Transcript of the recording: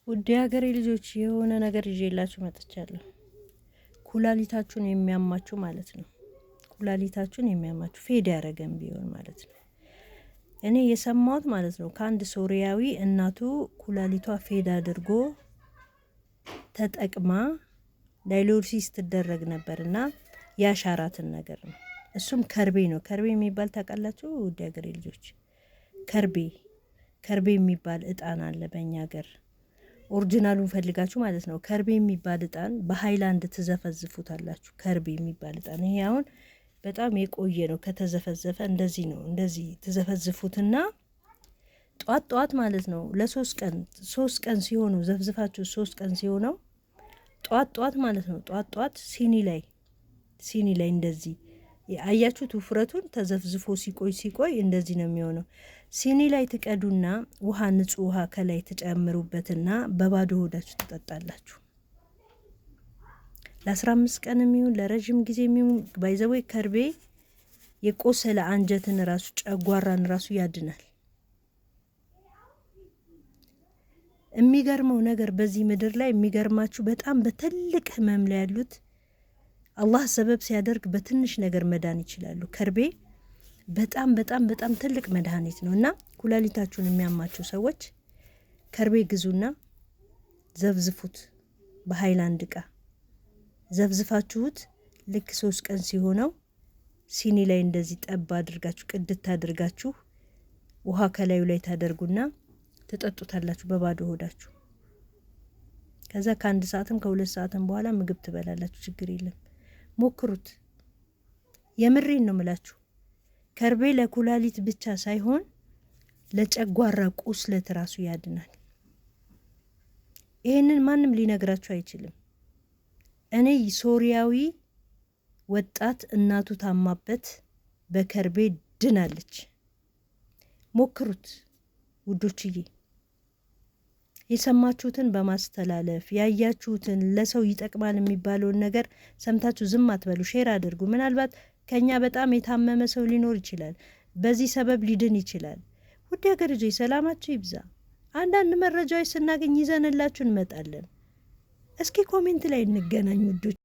ውድ ሀገሬ ልጆች የሆነ ነገር ይዤላችሁ መጥቻለሁ። ኩላሊታችሁን የሚያማችሁ ማለት ነው። ኩላሊታችሁን የሚያማችሁ ፌድ ያደረገን ቢሆን ማለት ነው። እኔ የሰማሁት ማለት ነው ከአንድ ሶሪያዊ እናቱ ኩላሊቷ ፌድ አድርጎ ተጠቅማ ዳይሎሲስ ትደረግ ነበርና ያሻራትን ነገር ነው። እሱም ከርቤ ነው። ከርቤ የሚባል ታውቃላችሁ ውድ ሀገሬ ልጆች? ከርቤ የሚባል እጣን አለ በእኛ ሀገር። ኦሪጂናሉን ፈልጋችሁ ማለት ነው። ከርቤ የሚባል እጣን በሃይላንድ ትዘፈዝፉታላችሁ። ከርቤ የሚባል እጣን ይሄ አሁን በጣም የቆየ ነው። ከተዘፈዘፈ እንደዚህ ነው። እንደዚህ ትዘፈዝፉትና ጧት ማለት ነው ሶስት ቀን ሲሆኑ ዘፍዝፋችሁ 3 ቀን ሲሆነው ጧት ማለት ነው። ጧት ሲኒ ላይ እንደዚህ አያችሁት? ውፍረቱን ተዘፍዝፎ ሲቆይ እንደዚህ ነው የሚሆነው። ሲኒ ላይ ትቀዱና ውሃ፣ ንጹህ ውሃ ከላይ ተጨምሩበትና በባዶ ሆዳችሁ ትጠጣላችሁ። ለ15 ቀን የሚሆን ለረጅም ጊዜ የሚሆን ባይዘወይ ከርቤ የቆሰለ አንጀትን ራሱ ጨጓራን ራሱ ያድናል። የሚገርመው ነገር በዚህ ምድር ላይ የሚገርማችሁ በጣም በትልቅ ህመም ላይ ያሉት አላህ ሰበብ ሲያደርግ በትንሽ ነገር መዳን ይችላሉ። ከርቤ በጣም ትልቅ መድኃኒት ነው እና ኩላሊታችሁን የሚያማችሁ ሰዎች ከርቤ ግዙና ዘፍዝፉት። በሃይላንድ እቃ ዘፍዝፋችሁት ልክ 3 ቀን ሲሆነው ሲኒ ላይ እንደዚህ ጠብ አድርጋችሁ ቅድት አድርጋችሁ ውሃ ከላዩ ላይ ታደርጉና ትጠጡታላችሁ በባዶ ሆዳችሁ። ከዛ ከ1 ሰዓትም ከ2 ሰዓትም በኋላ ምግብ ትበላላችሁ። ችግር የለም፣ ሞክሩት። የምሬን ነው ምላችሁ። ከርቤ ለኩላሊት ብቻ ሳይሆን ለጨጓራ ቁስለት ራሱ ያድናል። ይሄንን ማንም ሊነግራችሁ አይችልም። እኔ ሶሪያዊ ወጣት እናቱ ታማበት በከርቤ ድናለች። ሞክሩት ውዶችዬ። የሰማችሁትን በማስተላለፍ ያያችሁትን ለሰው ይጠቅማል የሚባለውን ነገር ሰምታችሁ ዝም አትበሉ። ሼር አድርጉ። ምናልባት ከኛ በጣም የታመመ ሰው ሊኖር ይችላል። በዚህ ሰበብ ሊድን ይችላል። ውድ ሀገር ልጆች ሰላማችሁ ይብዛ። አንዳንድ መረጃዎች ስናገኝ ይዘንላችሁ እንመጣለን። እስኪ ኮሜንት ላይ እንገናኝ ውዶች።